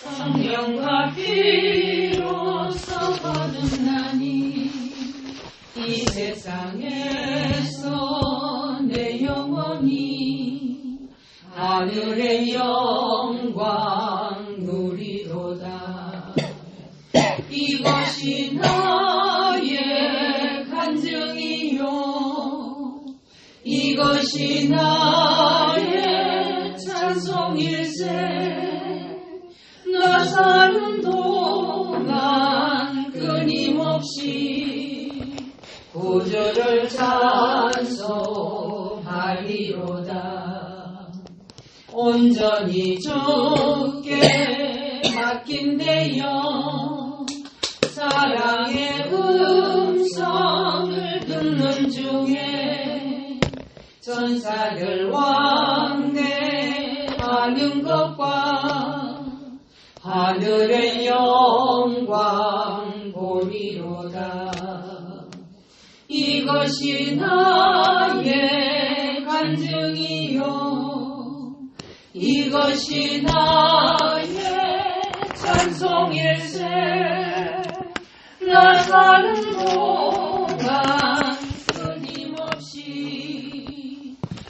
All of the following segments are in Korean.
성령과 피로써 거듭나니 이 세상에서 내 영혼이 하늘의 영광 누리도다. 이것이 나의 간증이요, 이것이 나의 찬송일세. 나 사는 동안 끊임없이 구주를 찬송하리로다. 온전히 주께 맡긴 내 영, 사랑의 음성을 듣는 중에 전사들 왕래하는 것과 하늘의 영광 보리로다. 이것이 나의 간증이요, 이것이 나의 찬송일세. 나 사는 동안 끊임없이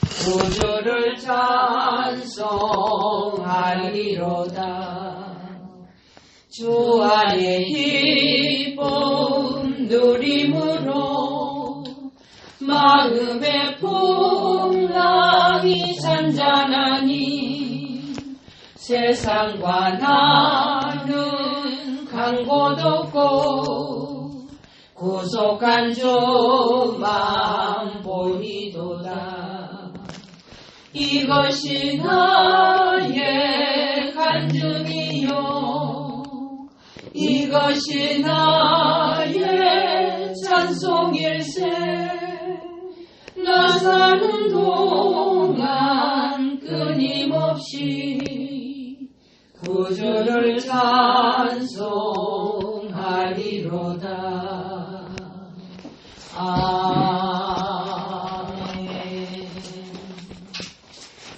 구주를 찬송하리로다. 주 안에 기쁨 누림으로 마음의 풍랑이 잔잔하니 세상과 나는 간 곳 없고 구속한 주만 보이도다. 이것이 나의 간증이요, 이것이 나의 찬송일세. 나 사는 동안 끊임없이 구주를 찬송하리로다. 아멘.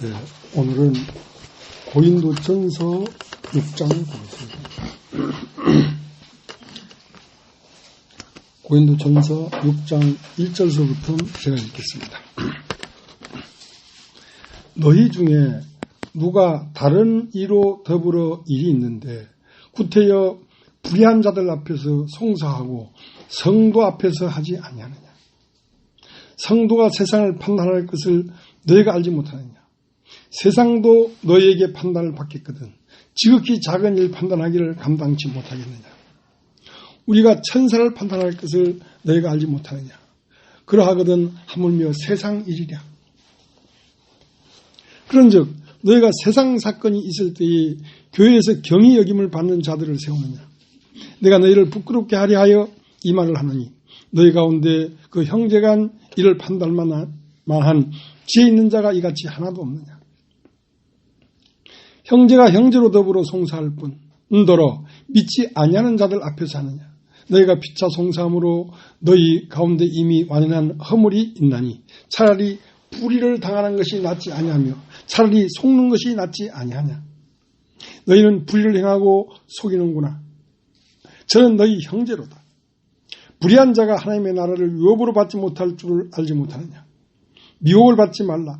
네, 오늘은 고린도전서 6장 보겠습니다. 고린도전서 6장 1절서부터 제가 읽겠습니다. 너희 중에 누가 다른 이로 더불어 일이 있는데 구태여 불의한 자들 앞에서 송사하고 성도 앞에서 하지 아니하느냐. 성도가 세상을 판단할 것을 너희가 알지 못하느냐. 세상도 너희에게 판단을 받겠거든 지극히 작은 일 판단하기를 감당치 못하겠느냐. 우리가 천사를 판단할 것을 너희가 알지 못하느냐. 그러하거든 하물며 세상 일이랴. 그런즉 너희가 세상 사건이 있을 때에 교회에서 경히 여김을 받는 자들을 세우느냐. 내가 너희를 부끄럽게 하려 하여 이 말을 하느니 너희 가운데 그 형제간 이를 판단만 한 지혜 있는 자가 이같이 하나도 없느냐. 형제가 형제로 더불어 송사할 뿐 은더러 믿지 아니하는 자들 앞에서 하느냐. 너희가 피차 송사함으로 너희 가운데 이미 완연한 허물이 있나니 차라리 불의를 당하는 것이 낫지 아니하며 차라리 속는 것이 낫지 아니하냐. 너희는 불의를 행하고 속이는구나. 저는 너희 형제로다. 불의한 자가 하나님의 나라를 유업으로 받지 못할 줄을 알지 못하느냐. 미혹을 받지 말라.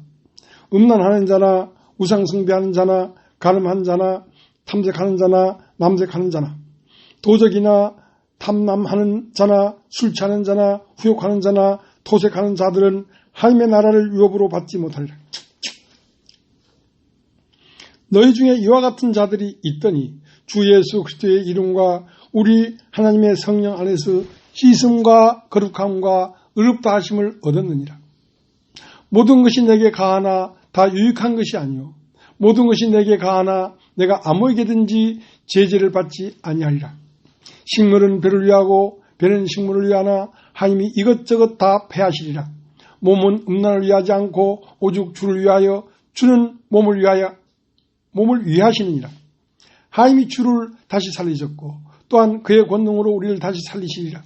음란하는 자나 우상 숭배하는 자나 간음한 자나 탐색하는 자나 남색하는 자나 도적이나 탐남하는 자나 술 취하는 자나 후욕하는 자나 토색하는 자들은 하나님의 나라를 유업으로 받지 못하리라. 너희 중에 이와 같은 자들이 있더니 주 예수 그리스도의 이름과 우리 하나님의 성령 안에서 씻음과 거룩함과 의롭다 하심을 얻었느니라. 모든 것이 내게 가하나 다 유익한 것이 아니요 모든 것이 내게 가하나 내가 아무에게든지 제재를 받지 아니하리라. 식물은 배를 위하고 배는 식물을 위하나 하나님이 이것저것 다 패하시리라. 몸은 음란을 위하지 않고 오직 주를 위하여 주는 몸을 위하시느니라. 하나님이 주를 다시 살리셨고 또한 그의 권능으로 우리를 다시 살리시리라.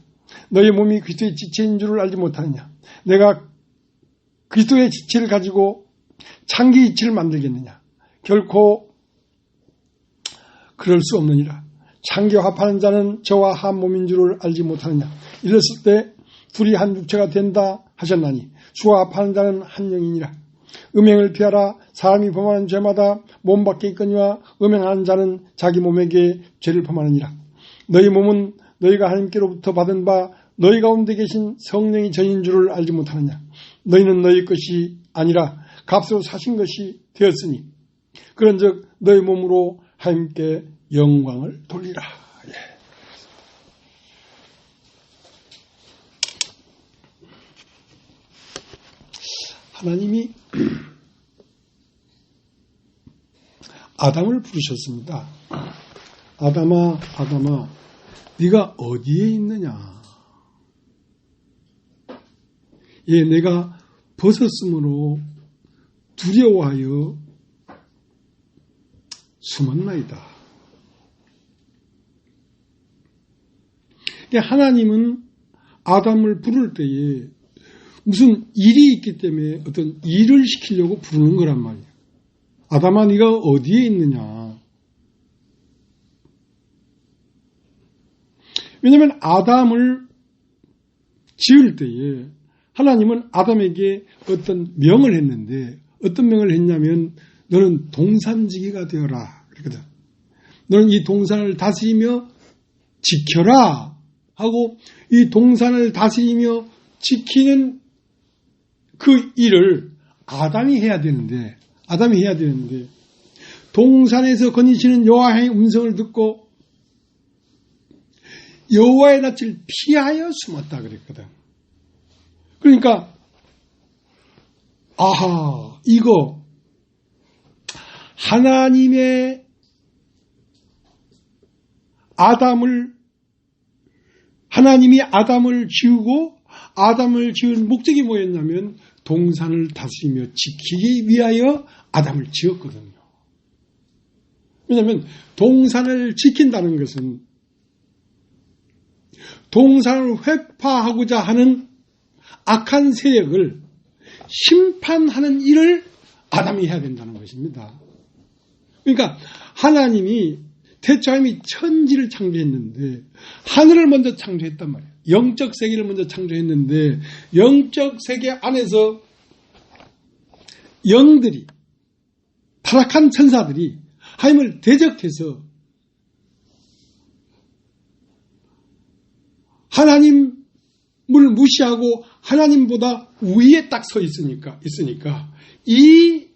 너희 몸이 그리스도의 지체인 줄을 알지 못하느냐. 내가 그리스도의 지체를 가지고 창기 이치를 만들겠느냐. 결코 그럴 수 없느니라. 창조 합하는 자는 저와 한 몸인 줄을 알지 못하느냐. 이랬을 때 둘이 한 육체가 된다 하셨나니 주와 합하는 자는 한 영이니라. 음행을 피하라. 사람이 범하는 죄마다 몸 밖에 있거니와 음행하는 자는 자기 몸에게 죄를 범하느니라. 너희 몸은 너희가 하나님께로부터 받은 바 너희 가운데 계신 성령이 전인 줄을 알지 못하느냐. 너희는 너희 것이 아니라 값으로 사신 것이 되었으니 그런즉 너희 몸으로 하나님께 영광을 돌리라. 예. 하나님이 아담을 부르셨습니다. 아담아, 아담아, 네가 어디에 있느냐? 예, 내가 벗었으므로 두려워하여 숨었나이다. 하나님은 아담을 부를 때에 무슨 일이 있기 때문에 어떤 일을 시키려고 부르는 거란 말이야. 아담아, 네가 어디에 있느냐? 왜냐하면 아담을 지을 때에 하나님은 아담에게 어떤 명을 했는데 어떤 명을 했냐면 너는 동산지기가 되어라 그랬거든. 너는 이 동산을 다스리며 지켜라 하고 이 동산을 다스리며 지키는 그 일을 아담이 해야 되는데 동산에서 거니시는 여호와의 음성을 듣고 여호와의 낯을 피하여 숨었다 그랬거든. 그러니까 아하, 이거 하나님의 하나님이 아담을 지우고 아담을 지은 목적이 뭐였냐면 동산을 다스리며 지키기 위하여 아담을 지었거든요. 왜냐하면 동산을 지킨다는 것은 동산을 회파하고자 하는 악한 세력을 심판하는 일을 아담이 해야 된다는 것입니다. 그러니까 하나님이 태초하나님이 천지를 창조했는데 하늘을 먼저 창조했단 말이에요. 영적 세계를 먼저 창조했는데 영적 세계 안에서 영들이 타락한 천사들이 하나님을 대적해서 하나님을 무시하고 하나님보다 위에 딱 서 있으니까 이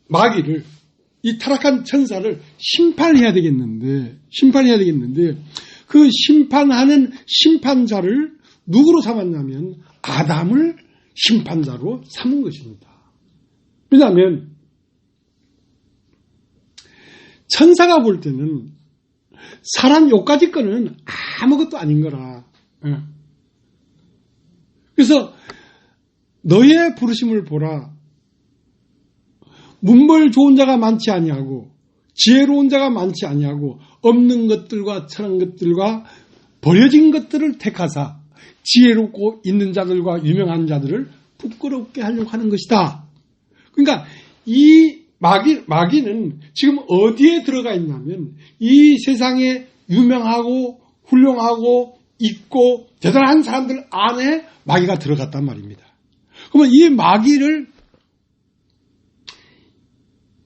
마귀를 이 타락한 천사를 심판해야 되겠는데 그 심판하는 심판자를 누구로 삼았냐면 아담을 심판자로 삼은 것입니다. 왜냐하면 천사가 볼 때는 사람 요까지 거는 아무것도 아닌 거라. 그래서 너의 부르심을 보라. 문벌 좋은 자가 많지 아니하고 지혜로운 자가 많지 아니하고 없는 것들과 천한 것들과 버려진 것들을 택하사 지혜롭고 있는 자들과 유명한 자들을 부끄럽게 하려고 하는 것이다. 그러니까 이 마귀는 지금 어디에 들어가 있냐면 이 세상에 유명하고 훌륭하고 있고 대단한 사람들 안에 마귀가 들어갔단 말입니다. 그러면 이 마귀를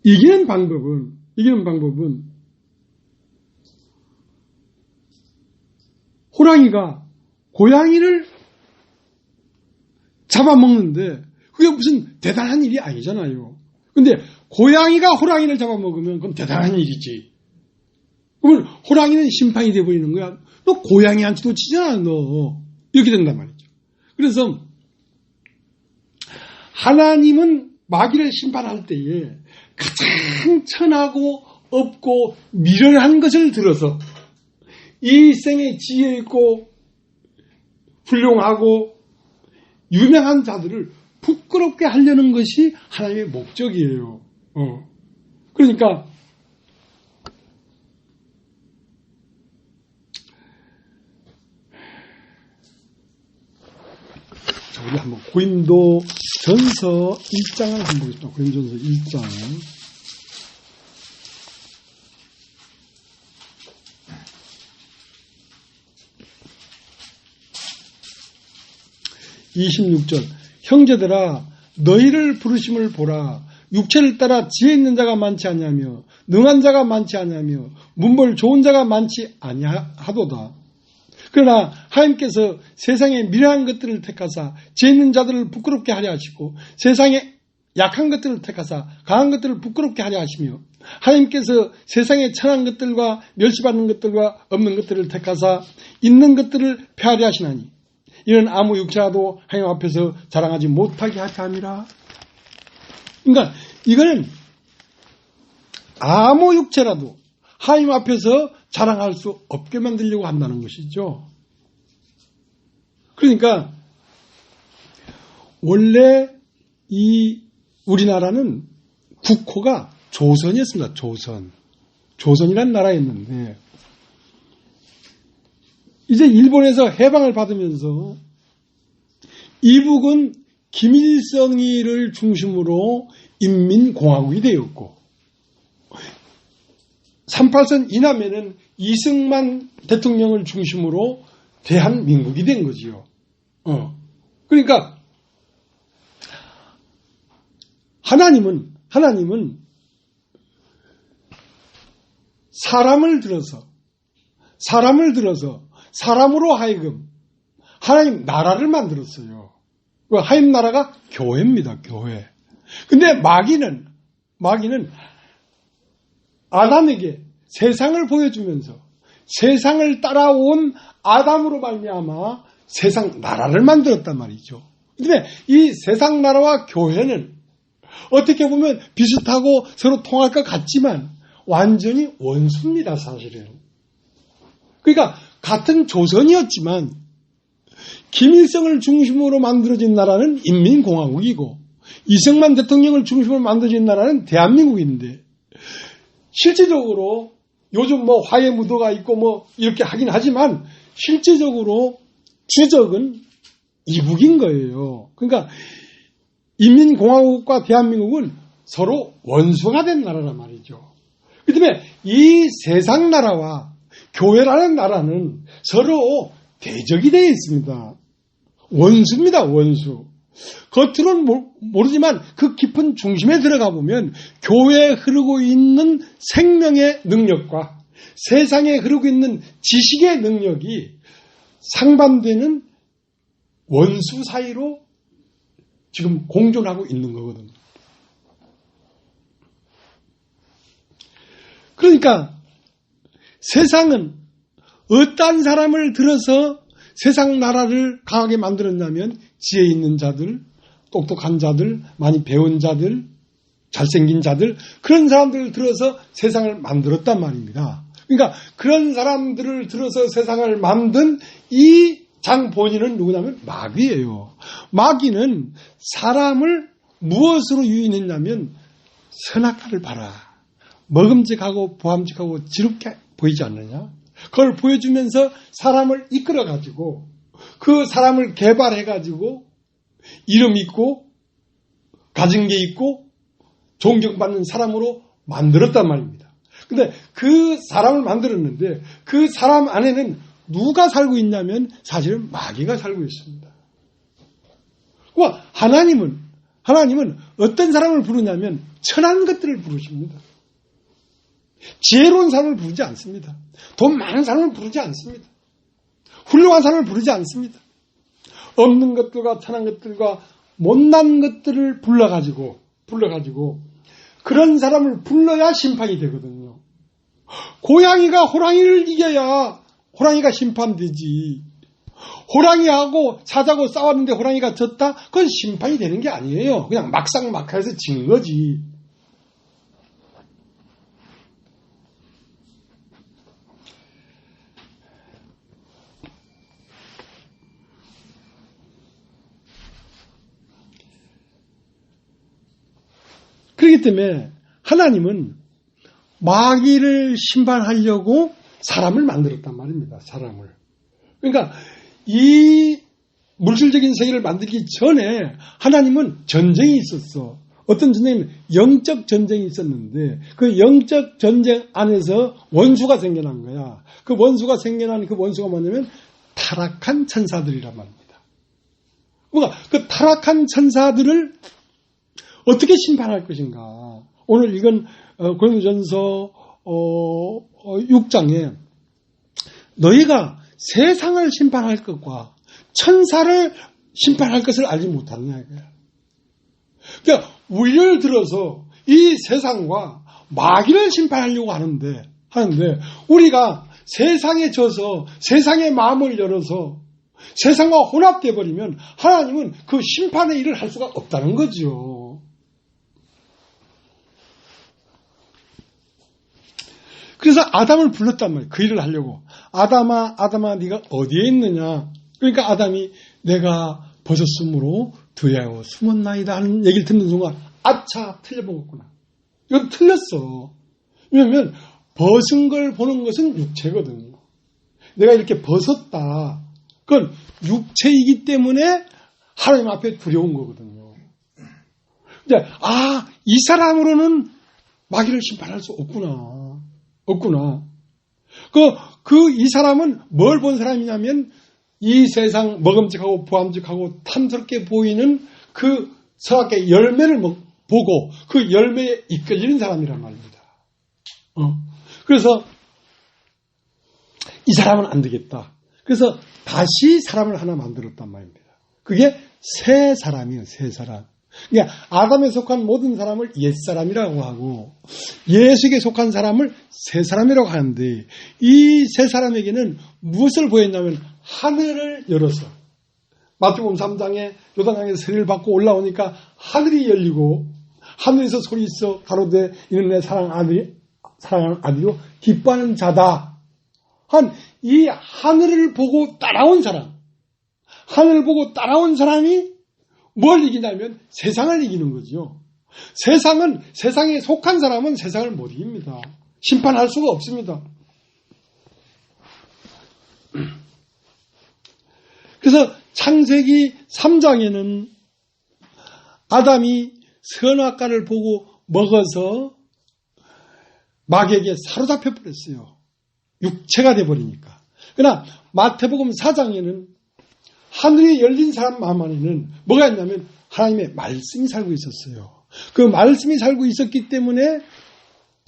이기는 방법은 호랑이가 고양이를 잡아먹는데 그게 무슨 대단한 일이 아니잖아요. 근데 고양이가 호랑이를 잡아먹으면 그건 대단한 일이지. 그러면 호랑이는 심판이 돼버리는 거야. 너 고양이한테도 치잖아, 너. 이렇게 된단 말이죠. 그래서 하나님은 마귀를 심판할 때에 가장 천하고 없고 미련한 것을 들어서 이 생에 지혜 있고 훌륭하고 유명한 자들을 부끄럽게 하려는 것이 하나님의 목적이에요. 그러니까 자, 우리 한번 고린도전서 1장을 한번 보겠습니다. 고린도전서 1장. 26절 형제들아 너희를 부르심을 보라. 육체를 따라 지혜 있는 자가 많지 아니하며 능한 자가 많지 아니하며 문벌 좋은 자가 많지 아니하도다. 그러나 하나님께서 세상의 미련한 것들을 택하사 지혜 있는 자들을 부끄럽게 하려 하시고 세상의 약한 것들을 택하사 강한 것들을 부끄럽게 하려 하시며 하나님께서 세상의 천한 것들과 멸시받는 것들과 없는 것들을 택하사 있는 것들을 폐하려 하시나니 이는 아무 육체라도 하나님 앞에서 자랑하지 못하게 하자 함이라. 그러니까 이거는 아무 육체라도 하나님 앞에서 자랑할 수 없게 만들려고 한다는 것이죠. 그러니까 원래 이 우리나라는 국호가 조선이었습니다. 조선이라는 나라였는데 이제 일본에서 해방을 받으면서 이북은 김일성이를 중심으로 인민공화국이 되었고 38선 이남에는 이승만 대통령을 중심으로 대한민국이 된 거지요. 그러니까 하나님은 사람을 들어서 사람으로 하여금 하나님 나라를 만들었어요. 하나님 나라가 교회입니다. 교회. 근데 마귀는 아담에게 세상을 보여주면서 세상을 따라온 아담으로 말미암아 세상 나라를 만들었단 말이죠. 근데 이 세상 나라와 교회는 어떻게 보면 비슷하고 서로 통할 것 같지만 완전히 원수입니다. 사실은. 그러니까 같은 조선이었지만 김일성을 중심으로 만들어진 나라는 인민공화국이고 이승만 대통령을 중심으로 만들어진 나라는 대한민국인데 실제적으로 요즘 화해무도가 있고 이렇게 하긴 하지만 실제적으로 주적은 이북인 거예요. 그러니까 인민공화국과 대한민국은 서로 원수가 된 나라란 말이죠. 그 때문에 이 세상 나라와 교회라는 나라는 서로 대적이 되어 있습니다. 원수입니다. 원수. 겉으로는 모르지만 그 깊은 중심에 들어가 보면 교회에 흐르고 있는 생명의 능력과 세상에 흐르고 있는 지식의 능력이 상반되는 원수 사이로 지금 공존하고 있는 거거든요. 그러니까 세상은 어떤 사람을 들어서 세상 나라를 강하게 만들었냐면 지혜 있는 자들, 똑똑한 자들, 많이 배운 자들, 잘생긴 자들 그런 사람들을 들어서 세상을 만들었단 말입니다. 그러니까 그런 사람들을 들어서 세상을 만든 이 장본인은 누구냐면 마귀예요. 마귀는 사람을 무엇으로 유인했냐면 선악과를 봐라. 먹음직하고 보암직하고 지롭게 보이지 않느냐? 그걸 보여주면서 사람을 이끌어가지고 그 사람을 개발해가지고 이름 있고 가진 게 있고 존경받는 사람으로 만들었단 말입니다. 근데 그 사람을 만들었는데 그 사람 안에는 누가 살고 있냐면 사실은 마귀가 살고 있습니다. 하나님은 어떤 사람을 부르냐면 천한 것들을 부르십니다. 지혜로운 사람을 부르지 않습니다. 돈 많은 사람을 부르지 않습니다. 훌륭한 사람을 부르지 않습니다. 없는 것들과 천한 것들과 못난 것들을 불러가지고 그런 사람을 불러야 심판이 되거든요. 고양이가 호랑이를 이겨야 호랑이가 심판되지. 호랑이하고 사자고 싸웠는데 호랑이가 졌다? 그건 심판이 되는 게 아니에요. 그냥 막상막하해서 진 거지. 그렇기 때문에 하나님은 마귀를 심판하려고 사람을 만들었단 말입니다. 사람을. 그러니까 이 물질적인 세계를 만들기 전에 하나님은 전쟁이 있었어. 어떤 전쟁은 영적 전쟁이 있었는데 그 영적 전쟁 안에서 원수가 생겨난 거야. 그 원수가 생겨난 그 원수가 뭐냐면 타락한 천사들이란 말입니다. 뭐가 그 타락한 천사들을 어떻게 심판할 것인가. 오늘 이건 고린도전서 6장에 너희가 세상을 심판할 것과 천사를 심판할 것을 알지 못하느냐 이거야. 그러니까 우리를 들어서 이 세상과 마귀를 심판하려고 하는데 우리가 세상에 져서 세상의 마음을 열어서 세상과 혼합돼 버리면 하나님은 그 심판의 일을 할 수가 없다는 거죠. 그래서 아담을 불렀단 말이에요. 그 일을 하려고. 아담아 네가 어디에 있느냐. 그러니까 아담이 내가 벗었으므로 두야오 숨었나이다 하는 얘기를 듣는 순간 아차 틀려먹었구나. 이건 틀렸어. 왜냐하면 벗은 걸 보는 것은 육체거든요. 내가 이렇게 벗었다. 그건 육체이기 때문에 하나님 앞에 두려운 거거든요. 근데 이 사람으로는 마귀를 심판할 수 없구나. 이 사람은 뭘 본 사람이냐면 이 세상 먹음직하고 부함직하고 탐스럽게 보이는 그 선악의 열매를 보고 그 열매에 이끌리는 사람이란 말입니다. 그래서 이 사람은 안 되겠다. 그래서 다시 사람을 하나 만들었단 말입니다. 그게 새 사람이에요. 새 사람. 그러니까 아담에 속한 모든 사람을 옛사람이라고 하고 예수에게 속한 사람을 새 사람이라고 하는데 이 새 사람에게는 무엇을 보였냐면 하늘을 열어서 마태복음 3장에 요단강에서 세례를 받고 올라오니까 하늘이 열리고 하늘에서 소리 있어 가로되 이는 내 사랑하는 아들이요 기뻐하는 자다. 이 하늘을 보고 따라온 사람, 하늘을 보고 따라온 사람이 뭘 이기냐면 세상을 이기는 거죠. 세상에 속한 사람은 세상을 못 이깁니다. 심판할 수가 없습니다. 그래서 창세기 3장에는 아담이 선악과를 보고 먹어서 마귀에게 사로잡혀 버렸어요. 육체가 돼버리니까. 그러나 마태복음 4장에는 하늘이 열린 사람 마음 안에는 뭐가 있냐면 하나님의 말씀이 살고 있었어요. 그 말씀이 살고 있었기 때문에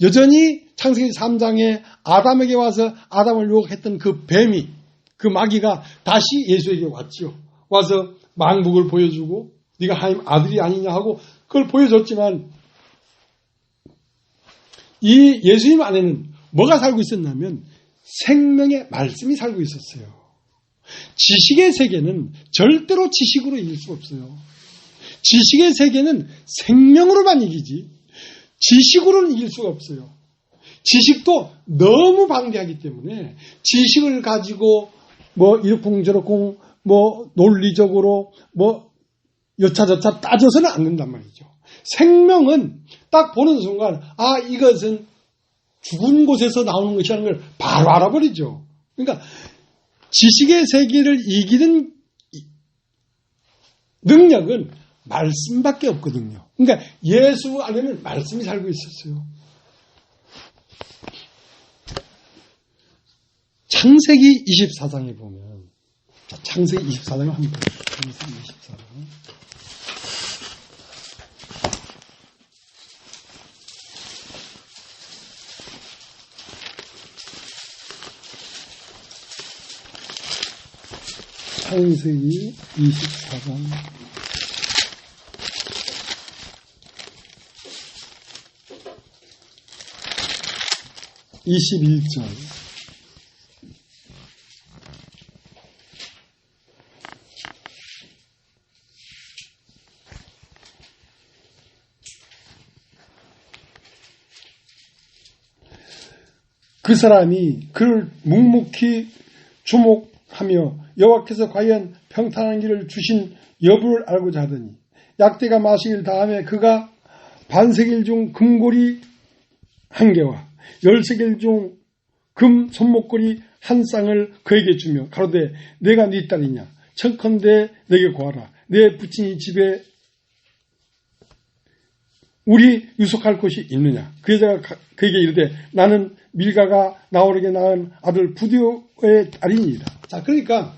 여전히 창세기 3장에 아담에게 와서 아담을 유혹했던 그 뱀이, 그 마귀가 다시 예수에게 왔죠. 와서 망국을 보여주고 네가 하나님 아들이 아니냐 하고 그걸 보여줬지만 이 예수님 안에는 뭐가 살고 있었냐면 생명의 말씀이 살고 있었어요. 지식의 세계는 절대로 지식으로 이길 수 없어요. 지식의 세계는 생명으로만 이기지 지식으로는 이길 수가 없어요. 지식도 너무 방대하기 때문에 지식을 가지고 이러쿵저러쿵 논리적으로 여차저차 따져서는 안 된단 말이죠. 생명은 딱 보는 순간 이것은 죽은 곳에서 나오는 것이라는 걸 바로 알아버리죠. 그러니까 지식의 세계를 이기는 능력은 말씀밖에 없거든요. 그러니까 예수 안에는 말씀이 살고 있었어요. 창세기 24장에 보면 창세기 24장을 한번 보세요. 창세기 24장. 창세기 24장 21절 그 사람이 그를 묵묵히 주목하며 여호와께서 과연 평탄한 길을 주신 여부를 알고자 하더니 약대가 마시길 다음에 그가 반세겔 중 금고리 한 개와 10세겔 중 금 손목고리 한 쌍을 그에게 주며 가로되 내가 네 딸이냐 청컨대 내게 고하라 내 부친이 집에 우리 유속할 곳이 있느냐 그 여자가 그에게 이르되 나는 밀가가 나오르게 낳은 아들 부디오의 딸이니이다. 자, 그러니까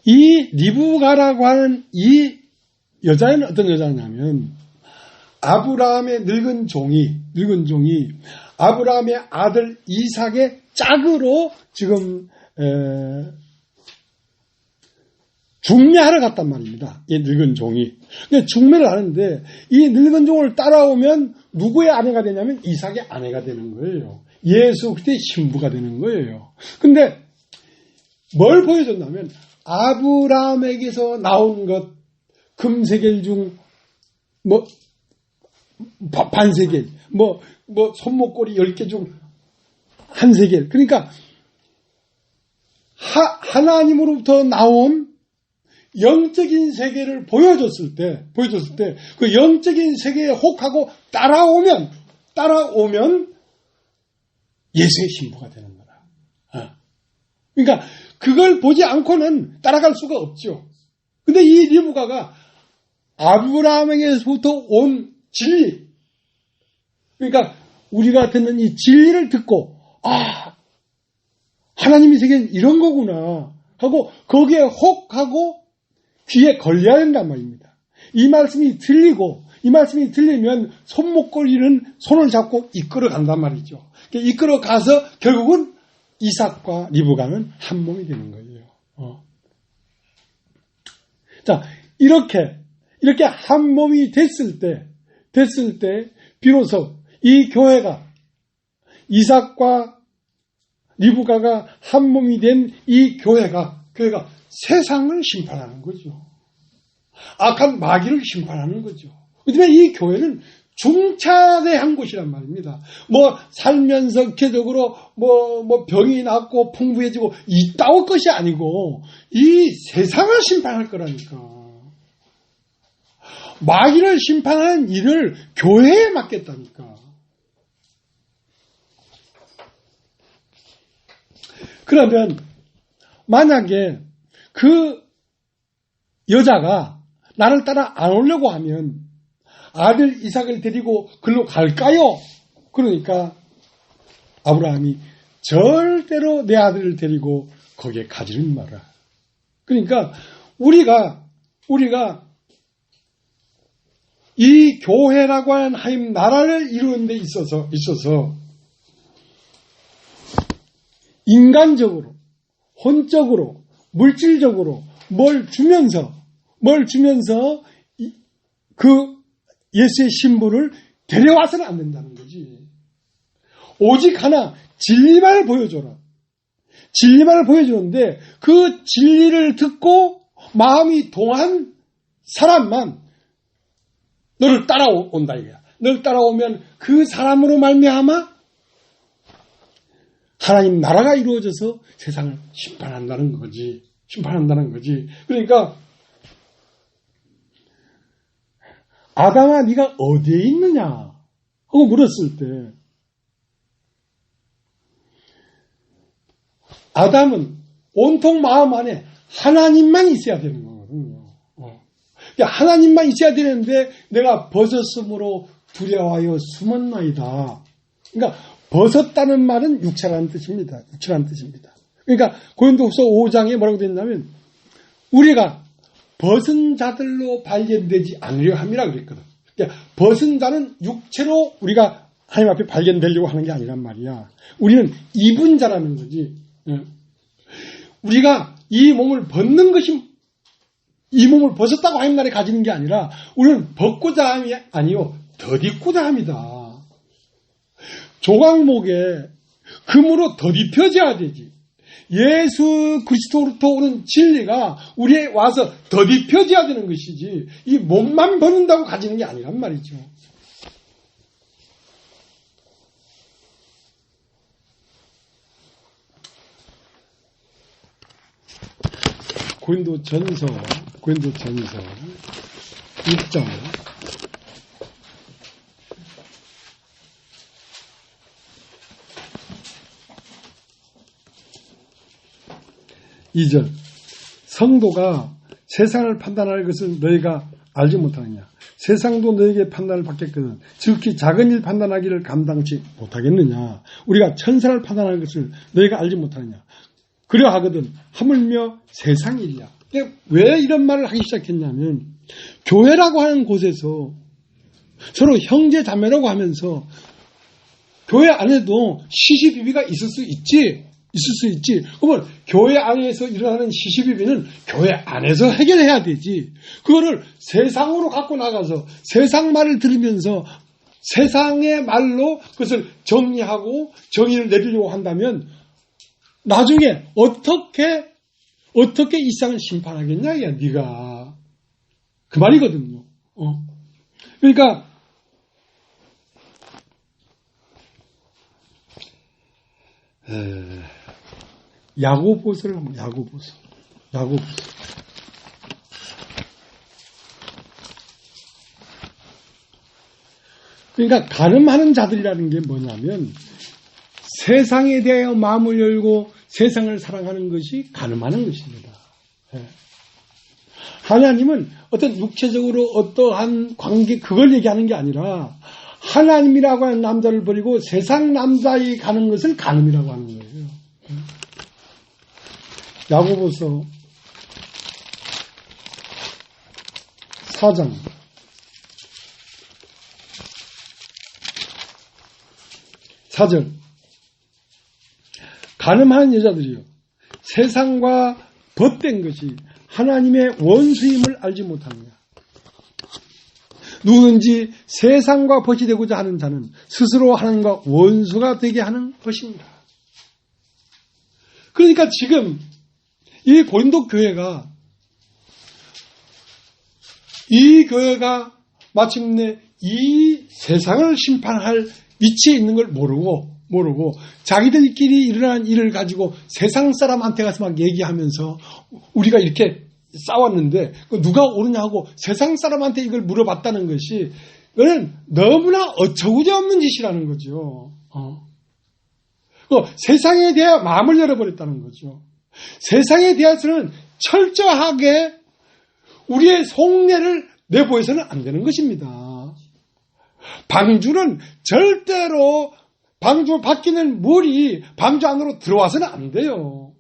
이 리브가라고 하는 이 여자는 어떤 여자냐면 아브라함의 늙은 종이 아브라함의 아들 이삭의 짝으로 지금 중매하러 갔단 말입니다. 이 늙은 종이. 중매를 하는데 이 늙은 종을 따라오면 누구의 아내가 되냐면 이삭의 아내가 되는 거예요. 예수 그리스도의 신부가 되는 거예요. 근데 뭘 보여줬냐면 아브라함에게서 나온 것 금세겔 중 뭐 반세겔 뭐 손목걸이 10개 중 한 세겔. 그러니까 하나님으로부터 나온 영적인 세계를 보여줬을 때 그 영적인 세계에 혹하고 따라오면 예수의 신부가 되는 거라. 그러니까 그걸 보지 않고는 따라갈 수가 없죠. 근데 이 리브가가 아브라함에게서부터 온 진리, 그러니까 우리가 듣는 이 진리를 듣고 하나님의 세계는 이런 거구나 하고 거기에 혹하고 귀에 걸려야 된단 말입니다. 이 말씀이 들리면 손목걸이는 손을 잡고 이끌어 간단 말이죠. 이끌어 가서 결국은 이삭과 리브가는 한 몸이 되는 거예요. 자, 이렇게 한 몸이 됐을 때 비로소 이 교회가 이삭과 리브가가 한 몸이 된 이 교회가 세상을 심판하는 거죠. 악한 마귀를 심판하는 거죠. 그다음에 이 교회는 중차대한 곳이란 말입니다. 살면서 육체적으로 병이 낫고 풍부해지고 이따위 것이 아니고 이 세상을 심판할 거라니까. 마귀를 심판하는 일을 교회에 맡겼다니까. 그러면 만약에 그 여자가 나를 따라 안 오려고 하면 아들 이삭을 데리고 글로 갈까요? 그러니까 아브라함이 절대로 내 아들을 데리고 거기에 가지는 마라. 그러니까 우리가 이 교회라고 하는 하나님 나라를 이루는 데 있어서 인간적으로, 혼적으로, 물질적으로 뭘 주면서 그 예수의 신부를 데려와서는 안 된다는 거지. 오직 하나 진리만을 보여줘라. 진리만을 보여주는데 그 진리를 듣고 마음이 동한 사람만 너를 따라온다 이거야. 너를 따라오면 그 사람으로 말미암아 하나님 나라가 이루어져서 세상을 심판한다는 거지. 그러니까 아담아 네가 어디에 있느냐 하고 물었을 때 아담은 온통 마음 안에 하나님만 있어야 되는 거거든요. 그러니까 하나님만 있어야 되는데 내가 벗었으므로 두려워하여 숨었나이다. 그러니까 벗었다는 말은 육체라는 뜻입니다. 그러니까 고린도후서 5장에 뭐라고 되냐면 우리가 벗은 자들로 발견되지 않으려 함이라 그랬거든. 그러니까 벗은 자는 육체로 우리가 하나님 앞에 발견되려고 하는 게 아니란 말이야. 우리는 입은 자라는 거지. 우리가 이 몸을 벗는 것이 이 몸을 벗었다고 하나님 나라에 가지는 게 아니라 우리는 벗고자 함이 아니요 덧입고자 함이다. 조각목에 금으로 덧입혀져야 되지. 예수 그리스도로부터 오는 진리가 우리에 와서 덧입혀져야 되는 것이지 이 몸만 벗는다고 가지는 게 아니란 말이죠. 고린도전서 6장 2절 성도가 세상을 판단할 것을 너희가 알지 못하느냐. 세상도 너희에게 판단을 받겠거든. 즉히 작은 일 판단하기를 감당치 못하겠느냐. 우리가 천사를 판단할 것을 너희가 알지 못하느냐. 그려 하거든 하물며 세상 일이야. 왜 이런 말을 하기 시작했냐면 교회라고 하는 곳에서 서로 형제 자매라고 하면서 교회 안에도 시시비비가 있을 수 있지. 그러면 교회 안에서 일어나는 시시비비는 교회 안에서 해결해야 되지. 그거를 세상으로 갖고 나가서 세상 말을 들으면서 세상의 말로 그것을 정리하고 정의를 내리려고 한다면 나중에 어떻게 이 세상을 심판하겠냐, 야, 네가. 그 말이거든요. 그러니까 야고보서를 한번 야고보서. 그러니까 가늠하는 자들이라는 게 뭐냐면 세상에 대하여 마음을 열고 세상을 사랑하는 것이 가늠하는 것입니다. 하나님은 어떤 육체적으로 어떠한 관계 그걸 얘기하는 게 아니라 하나님이라고 하는 남자를 버리고 세상 남자에 가는 것을 가늠이라고 하는 거예요. 야고보서 4장 4절 가늠하는 여자들이요 세상과 벗된 것이 하나님의 원수임을 알지 못하느냐. 누구든지 세상과 벗이 되고자 하는 자는 스스로 하나님과 원수가 되게 하는 것입니다. 그러니까 지금 이 고린도 교회가 마침내 이 세상을 심판할 위치에 있는 걸 모르고 자기들끼리 일어난 일을 가지고 세상 사람한테 가서 막 얘기하면서 우리가 이렇게 싸웠는데 누가 옳으냐고 세상 사람한테 이걸 물어봤다는 것이 그건 너무나 어처구니 없는 짓이라는 거죠. 세상에 대해 마음을 열어버렸다는 거죠. 세상에 대해서는 철저하게 우리의 속내를 내보여서는 안 되는 것입니다. 방주는 절대로 방주 바뀌는 물이 방주 안으로 들어와서는 안 돼요.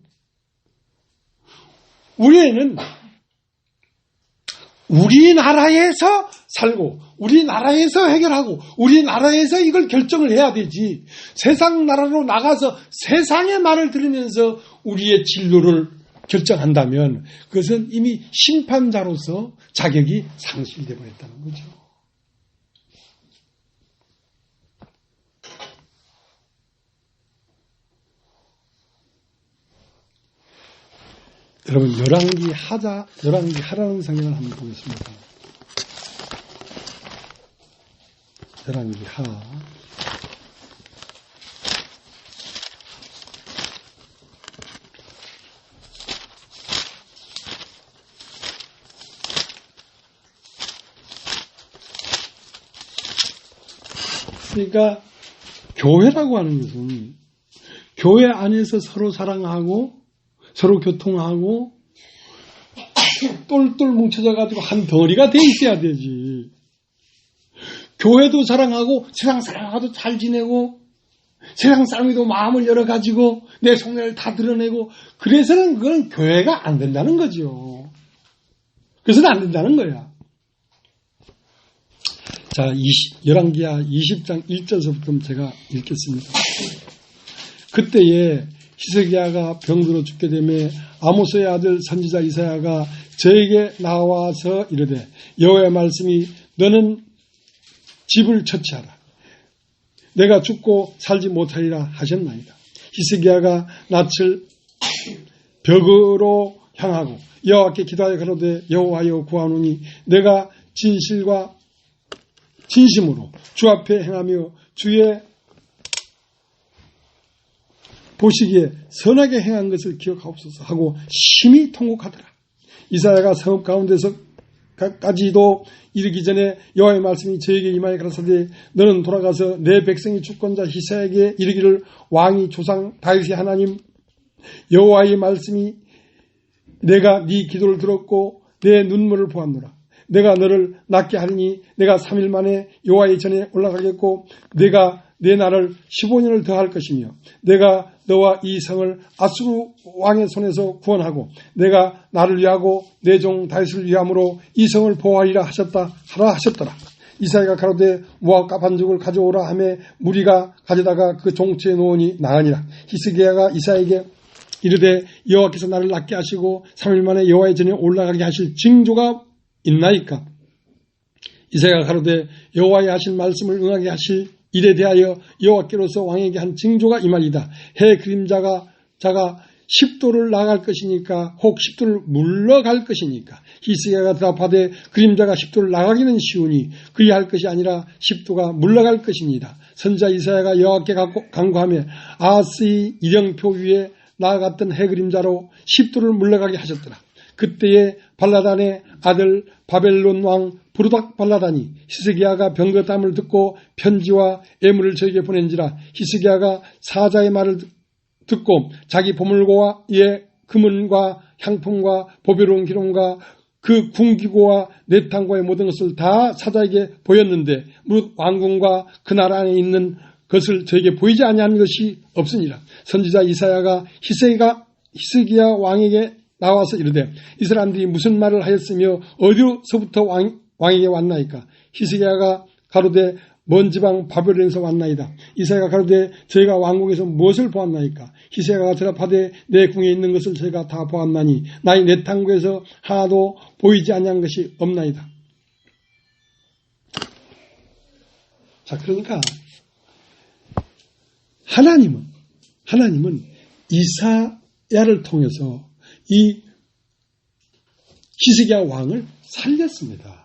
우리는 우리나라에서 살고 우리나라에서 해결하고 우리나라에서 이걸 결정을 해야 되지. 세상 나라로 나가서 세상의 말을 들으면서 우리의 진로를 결정한다면 그것은 이미 심판자로서 자격이 상실되어 버렸다는 거죠. 여러분 열왕기 하라는 성경을 한번 보겠습니다. 열왕기 하. 그러니까 교회라고 하는 것은 교회 안에서 서로 사랑하고 서로 교통하고 똘똘 뭉쳐져 가지고 한 덩어리가 돼 있어야 되지. 교회도 사랑하고 세상 사람하고도 잘 지내고 세상 사람이도 마음을 열어가지고 내 속내를 다 드러내고 그래서는 그건 교회가 안 된다는 거죠. 그래서는 안 된다는 거야. 자, 열왕기하 20장 1절서부터 제가 읽겠습니다. 그때에 히스기야가 병들어 죽게 되매 아모스의 아들 선지자 이사야가 저에게 나와서 이르되 여호와의 말씀이 너는 집을 처치하라. 내가 죽고 살지 못하리라 하셨나이다. 히스기야가 낯을 벽으로 향하고 여호와께 기도하여 가로되 여호와여 구하노니 내가 진실과 진심으로 주 앞에 행하며 주의 보시기에 선하게 행한 것을 기억하옵소서 하고 심히 통곡하더라. 이사야가 성읍 가운데서까지도 이르기 전에 여호와의 말씀이 저에게 임하여 가라사대 너는 돌아가서 내 백성의 주권자 히스기야에게 이르기를 왕이 조상 다윗의 하나님 여호와의 말씀이 내가 네 기도를 들었고 내 눈물을 보았노라. 내가 너를 낫게 하리니 내가 3일 만에 여호와의 전에 올라가겠고 내가 내 날을 15년을 더할 것이며 내가 너와 이 성을 아수르 왕의 손에서 구원하고 내가 나를 위하고 내 종 다윗을 위함으로 이 성을 보호하리라 하셨더라. 이사야가 가로되 무화과 반죽을 가져오라 하매 무리가 가져다가 그 종처에 놓으니 나으니라. 히스기야가 이사야에게 이르되 여호와께서 나를 낫게 하시고 3일 만에 여호와의 전에 올라가게 하실 징조가 있나이까? 이사야가 가로되 여호와의 하실 말씀을 응하게 하실 일에 대하여 여호와께로서 왕에게 한 징조가 이 말이다. 해 그림자가 10도를 나갈 것이니까 혹 10도를 물러갈 것이니까. 히스기야가 대답하되 그림자가 10도를 나가기는 쉬우니 그리할 것이 아니라 10도가 물러갈 것이니이다. 선지자 이사야가 여호와께 간구하며 아하스의 일령표 위에 나아갔던 해 그림자로 10도를 물러가게 하셨더라. 그때에 발라단의 아들 바벨론 왕 부르닥 발라단이 히스기야가 병거담을 듣고 편지와 예물을 저에게 보낸지라. 히스기야가 사자의 말을 듣고 자기 보물고의 금은과 향품과 보배로운 기름과 그 궁기고와 내탕고의 모든 것을 다 사자에게 보였는데 무릇 왕궁과 그 나라 안에 있는 것을 저에게 보이지 아니한 것이 없으니라. 선지자 이사야가 히스기야 왕에게 나와서 이르되 이 사람들이 무슨 말을 하였으며 어디서부터 왕에게 왔나이까? 히스기야가 가로되 먼 지방 바벨론에서 왔나이다. 이사야가 가로되 저희가 왕궁에서 무엇을 보았나이까? 히스기야가 대답하되 내 궁에 있는 것을 저희가 다 보았나니 나의 내탕구에서 하나도 보이지 아니한 것이 없나이다. 자, 그러니까 하나님은 이사야를 통해서 이 히스기야 왕을 살렸습니다.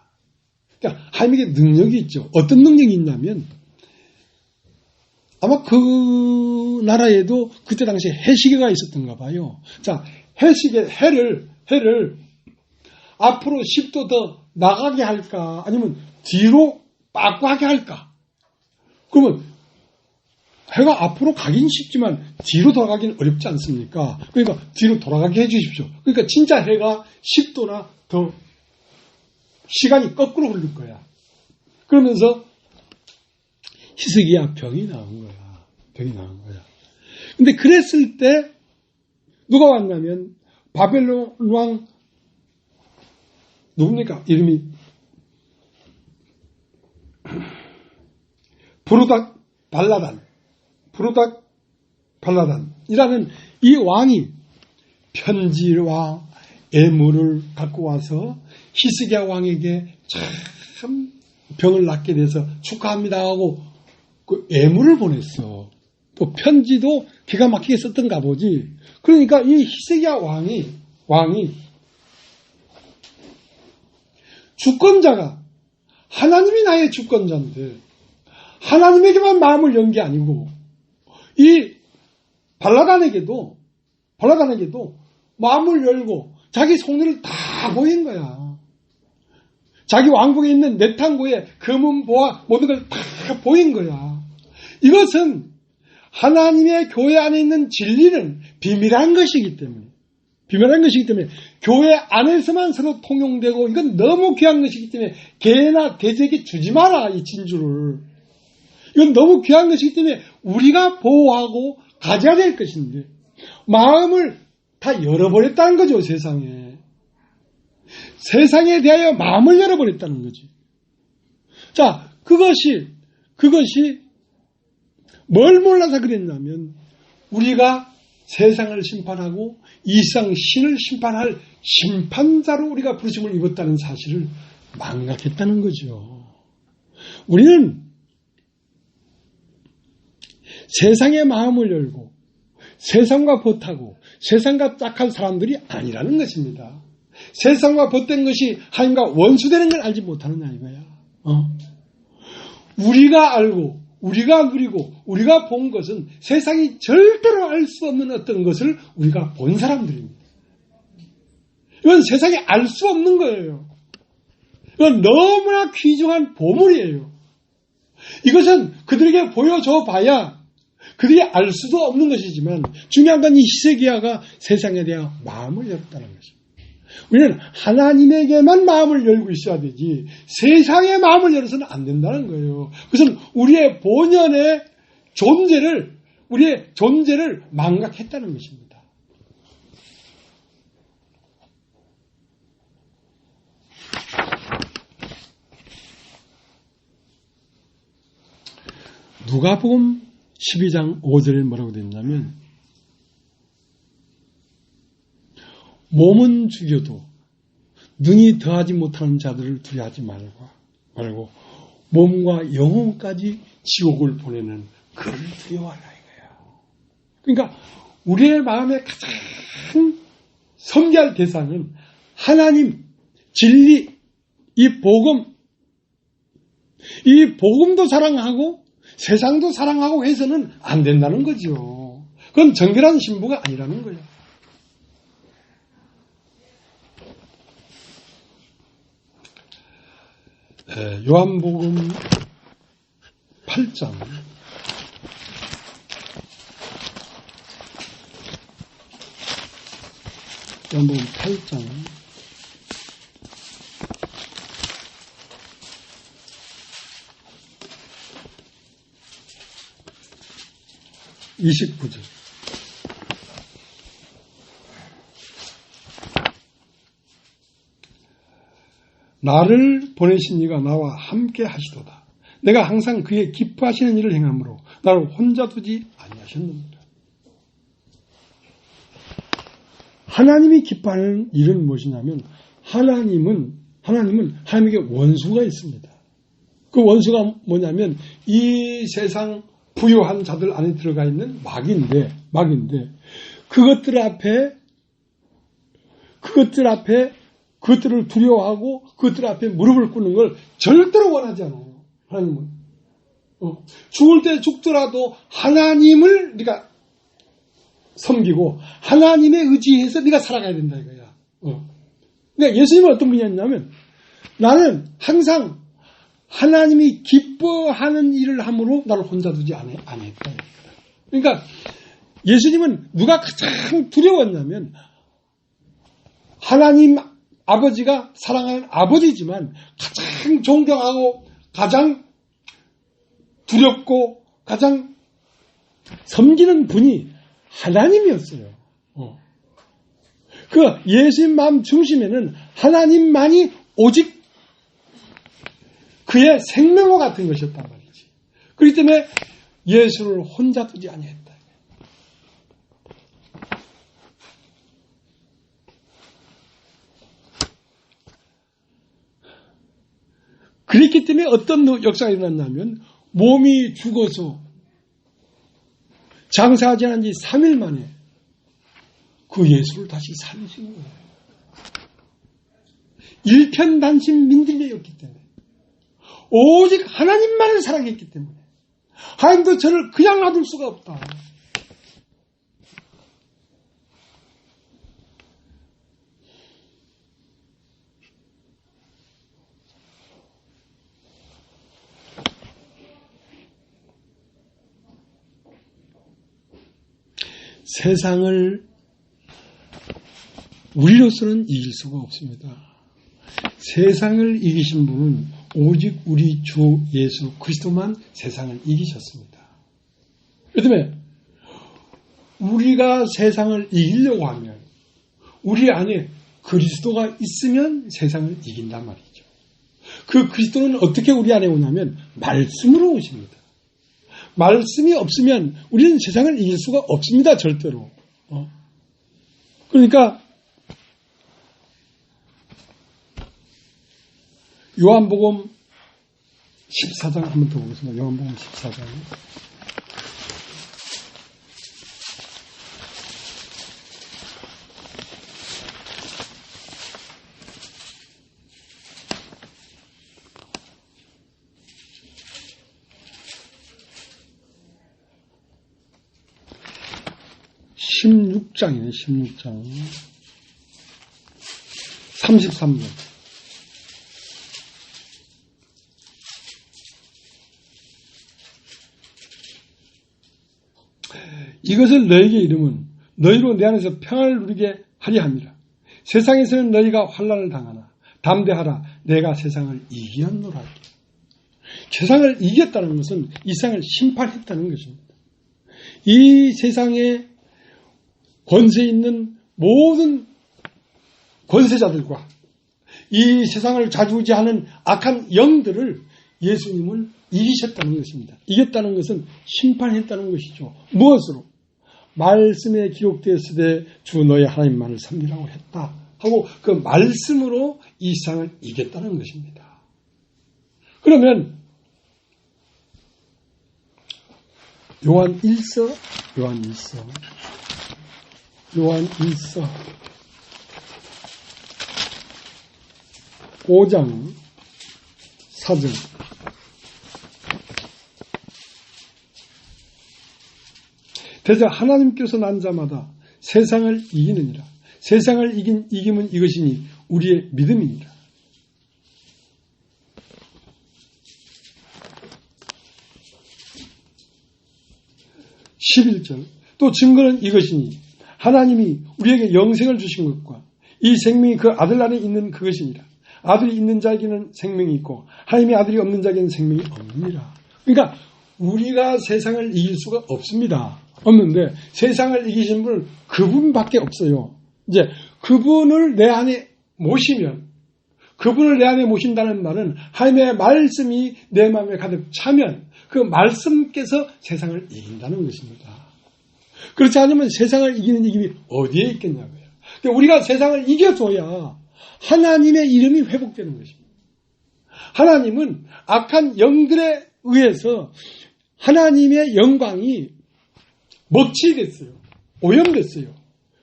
그러니까 하나님에게 능력이 있죠. 어떤 능력이 있냐면 아마 그 나라에도 그때 당시에 해시계가 있었던가 봐요. 자, 해를 앞으로 10도 더 나가게 할까 아니면 뒤로 빠꾸하게 할까? 그러면 해가 앞으로 가긴 쉽지만 뒤로 돌아가기는 어렵지 않습니까? 그러니까 뒤로 돌아가게 해주십시오. 그러니까 진짜 해가 10도나 더 시간이 거꾸로 흐를 거야. 그러면서 히스기야 병이 나온 거야. 근데 그랬을 때 누가 왔냐면 바벨론 왕 누굽니까? 이름이 부르닥 발라단이라는 이 왕이 편지와 예물을 갖고 와서 히스기야 왕에게 참 병을 낫게 돼서 축하합니다 하고 그 예물을 보냈어. 또 편지도 기가 막히게 썼던가 보지. 그러니까 이 히스기야 왕이 주권자가 하나님이 나의 주권자인데 하나님에게만 마음을 연 게 아니고 이 발라단에게도 마음을 열고 자기 속내를 다 보인 거야. 자기 왕궁에 있는 내탕고에 금은보화 모든 걸 다 보인 거야. 이것은 하나님의 교회 안에 있는 진리는 비밀한 것이기 때문에 교회 안에서만 서로 통용되고 이건 너무 귀한 것이기 때문에 개나 돼지에게 주지 마라, 이 진주를. 이건 너무 귀한 것이기 때문에 우리가 보호하고 가져야 될 것인데 마음을 다 열어버렸다는 거죠. 세상에 대하여 마음을 열어버렸다는 거지. 자, 그것이 뭘 몰라서 그랬냐면 우리가 세상을 심판하고 이상 신을 심판할 심판자로 우리가 부르심을 입었다는 사실을 망각했다는 거죠. 우리는 세상의 마음을 열고 세상과 벗하고 세상과 짝할 사람들이 아니라는 것입니다. 세상과 벗된 것이 하나님과 원수되는 걸 알지 못하느냐 이거야. 우리가 알고 우리가 누리고 우리가 본 것은 세상이 절대로 알 수 없는 어떤 것을 우리가 본 사람들입니다. 이건 세상이 알 수 없는 거예요. 이건 너무나 귀중한 보물이에요. 이것은 그들에게 보여줘 봐야 그들이 알 수도 없는 것이지만 중요한 건 이 히스기야가 세상에 대한 마음을 열었다는 것입니다. 우리는 하나님에게만 마음을 열고 있어야 되지 세상에 마음을 열어서는 안 된다는 거예요. 그것은 우리의 본연의 우리의 존재를 망각했다는 것입니다. 누가복음 12장 5절에 뭐라고 되어 있냐면 몸은 죽여도 능히 더하지 못하는 자들을 두려워하지 말고 몸과 영혼까지 지옥을 보내는 그를 두려워하라 이거예요. 그러니까 우리의 마음에 가장 섬기할 대상은 하나님, 진리, 이 복음도 사랑하고 세상도 사랑하고 해서는 안 된다는 거죠. 그건 정결한 신부가 아니라는 거예요. 요한복음 8장 요한복음 8장 29절 나를 보내신 이가 나와 함께 하시도다. 내가 항상 그의 기뻐하시는 일을 행함으로 나를 혼자 두지 아니하셨느니라. 하나님이 기뻐하는 일은 무엇이냐면 하나님은 하나님에게 원수가 있습니다. 그 원수가 뭐냐면 이 세상 부유한 자들 안에 들어가 있는 막인데 그것들 앞에 그것들을 두려워하고 그것들 앞에 무릎을 꿇는 걸 절대로 원하지 않아요. 하나님은. 죽을 때 죽더라도 하나님을 네가 섬기고 하나님의 의지에서 네가 살아가야 된다 이거야. 그러니까 예수님은 어떤 분이었냐면 나는 항상 하나님이 기뻐하는 일을 함으로 나를 혼자 두지 않았다. 그러니까 예수님은 누가 가장 두려웠냐면 하나님 아버지가 사랑하는 아버지지만 가장 존경하고 가장 두렵고 가장 섬기는 분이 하나님이었어요. 그 예수님 마음 중심에는 하나님만이 오직 그의 생명과 같은 것이었단 말이지. 그렇기 때문에 예수를 혼자 두지 아니했다. 그렇기 때문에 어떤 역사가 일어났냐면 몸이 죽어서 장사하지 않은 지 3일 만에 그 예수를 다시 살리신 거예요. 일편단심 민들레였기 때문에 오직 하나님만을 사랑했기 때문에 하나님도 저를 그냥 놔둘 수가 없다. 세상을 우리로서는 이길 수가 없습니다. 세상을 이기신 분은 오직 우리 주 예수 그리스도만 세상을 이기셨습니다. 그렇기 때문에 우리가 세상을 이기려고 하면 우리 안에 그리스도가 있으면 세상을 이긴단 말이죠. 그 그리스도는 어떻게 우리 안에 오냐면 말씀으로 오십니다. 말씀이 없으면 우리는 세상을 이길 수가 없습니다. 절대로. 그러니까 요한복음 14장 한번 더 보겠습니다. 요한복음 14장. (16장이네) 16장 33절 이것을 너에게 이름은 너희로 내 안에서 평안을 누리게 하려 함이라. 세상에서는 너희가 환난을 당하나 담대하라 내가 세상을 이겼노라. 세상을 이겼다는 것은 이 세상을 심판했다는 것입니다. 이 세상에 권세 있는 모든 권세자들과 이 세상을 좌지우지하는 악한 영들을 예수님은 이기셨다는 것입니다. 이겼다는 것은 심판했다는 것이죠. 무엇으로? 말씀에 기록되었으되 주 너의 하나님만을 섬기라고 했다 하고 그 말씀으로 이 세상을 이겼다는 것입니다. 그러면 요한 1서 5장 4절 대저 하나님께서 난 자마다 세상을 이기느니라. 세상을 이김은 이것이니 우리의 믿음이니라. 11절 또 증거는 이것이니 하나님이 우리에게 영생을 주신 것과 이 생명이 그 아들 안에 있는 그것이니라. 아들이 있는 자에게는 생명이 있고 하나님의 아들이 없는 자에게는 생명이 없느니라. 그러니까 우리가 세상을 이길 수가 없습니다. 없는데 세상을 이기신 분은 그분밖에 없어요. 이제 그분을 내 안에 모시면 그분을 내 안에 모신다는 말은 하나님의 말씀이 내 마음에 가득 차면 그 말씀께서 세상을 이긴다는 것입니다. 그렇지 않으면 세상을 이기는 이김이 어디에 있겠냐고요. 그러니까 우리가 세상을 이겨줘야 하나님의 이름이 회복되는 것입니다. 하나님은 악한 영들에 의해서 하나님의 영광이 먹칠됐어요. 오염됐어요.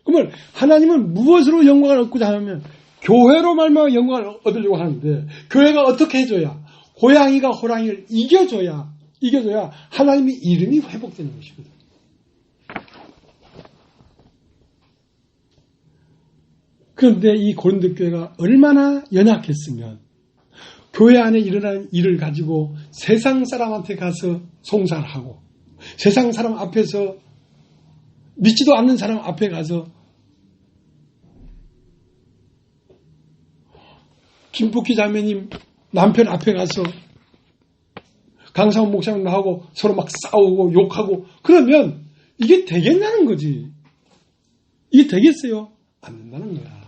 그러면 하나님은 무엇으로 영광을 얻고자 하면 교회로 말미암아 영광을 얻으려고 하는데 교회가 어떻게 해줘야 고양이가 호랑이를 이겨줘야 하나님의 이름이 회복되는 것이거든요. 그런데 이 고린도 교회가 얼마나 연약했으면 교회 안에 일어나는 일을 가지고 세상 사람한테 가서 송사를 하고 세상 사람 앞에서 믿지도 않는 사람 앞에 가서 김복희 자매님 남편 앞에 가서 강사원 목사님 나하고 서로 막 싸우고 욕하고 그러면 이게 되겠냐는 거지. 이게 되겠어요? 안 된다는 거야.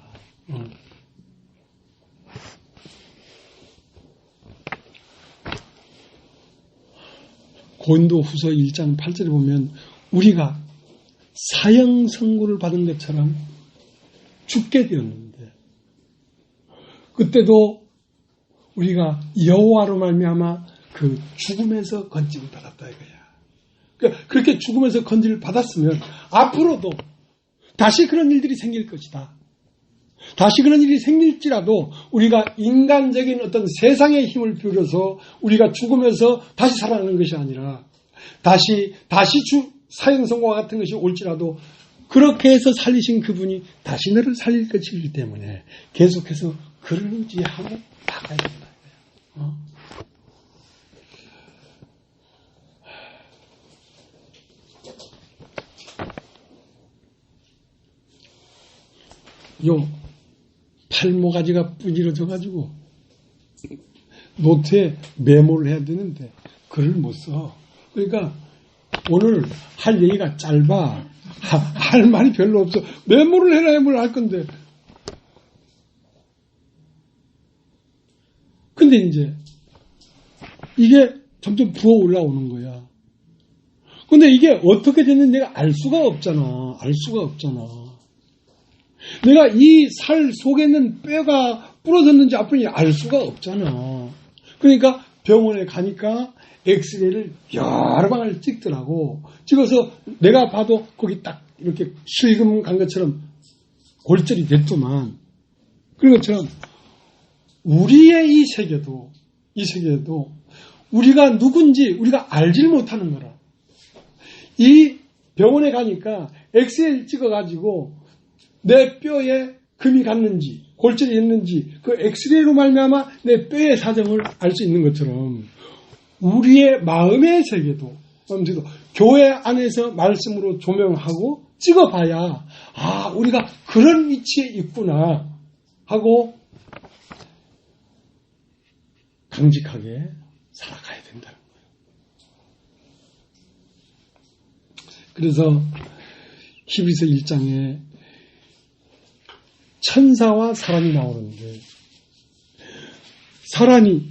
고린도후서 1장 8절에 보면 우리가 사형 선고를 받은 것처럼 죽게 되었는데 그때도 우리가 여호와로 말미암아 그 죽음에서 건짐을 받았다 이거야. 그러니까 그렇게 죽음에서 건짐을 받았으면 앞으로도 다시 그런 일들이 생길 것이다. 다시 그런 일이 생길지라도 우리가 인간적인 어떤 세상의 힘을 빌려서 우리가 죽으면서 다시 살아나는 것이 아니라 다시 사형 선고와 같은 것이 올지라도 그렇게 해서 살리신 그분이 다시 너를 살릴 것이기 때문에 계속해서 그를 의지하고 나가야 된다. 요 팔모가지가 부지러져가지고 노트에 메모를 해야 되는데 글을 못 써. 그러니까 오늘 할 얘기가 짧아. 할 말이 별로 없어. 메모를 해놔야 뭘 할 건데. 근데 이제 이게 점점 부어 올라오는 거야. 근데 이게 어떻게 됐는지 내가 알 수가 없잖아. 내가 이 살 속에 있는 뼈가 부러졌는지 아픈지 알 수가 없잖아. 그러니까 병원에 가니까 엑스레이를 여러 방을 찍더라고. 찍어서 내가 봐도 거기 딱 이렇게 실금 간 것처럼 골절이 됐더만. 그런 것처럼 우리의 이 세계도 우리가 누군지 우리가 알질 못하는 거라. 이 병원에 가니까 엑스레이를 찍어가지고 내 뼈에 금이 갔는지 골절이 됐는지 그 엑스레이로 말미암아 내 뼈의 사정을 알 수 있는 것처럼 우리의 마음의 세계도 교회 안에서 말씀으로 조명하고 찍어봐야 우리가 그런 위치에 있구나 하고 강직하게 살아가야 된다는 거예요. 그래서 히브리서 1장에 천사와 사람이 나오는데 사람이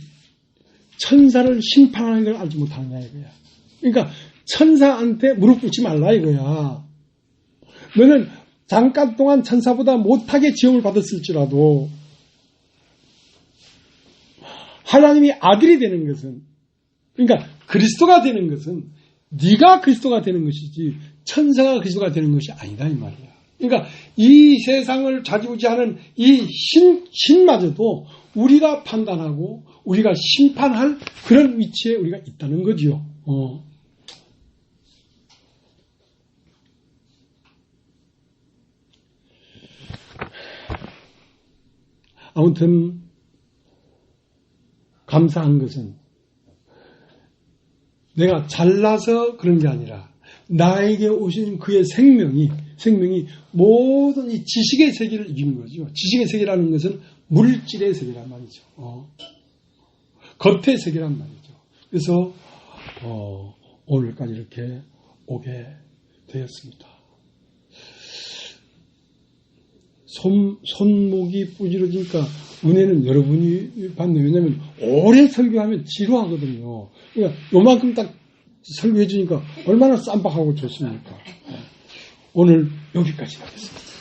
천사를 심판하는 걸 알지 못하느냐 이거야. 그러니까 천사한테 무릎 꿇지 말라 이거야. 너는 잠깐 동안 천사보다 못하게 지음을 받았을지라도 하나님이 아들이 되는 것은, 그러니까 그리스도가 되는 것은 네가 그리스도가 되는 것이지 천사가 그리스도가 되는 것이 아니다 이 말이야. 그러니까 이 세상을 좌지우지하는 이 신마저도 우리가 판단하고 우리가 심판할 그런 위치에 우리가 있다는 거지요. 아무튼 감사한 것은 내가 잘나서 그런 게 아니라 나에게 오신 그의 생명이 모든 이 지식의 세계를 이기는 거죠. 지식의 세계라는 것은 물질의 세계란 말이죠. 겉의 세계란 말이죠. 그래서 오늘까지 이렇게 오게 되었습니다. 손목이 부지러지니까 은혜는 여러분이 받는, 왜냐하면 오래 설교하면 지루하거든요. 그러니까 요만큼 딱 설교해 주니까 얼마나 쌈박하고 좋습니까? 오늘 여기까지 하겠습니다.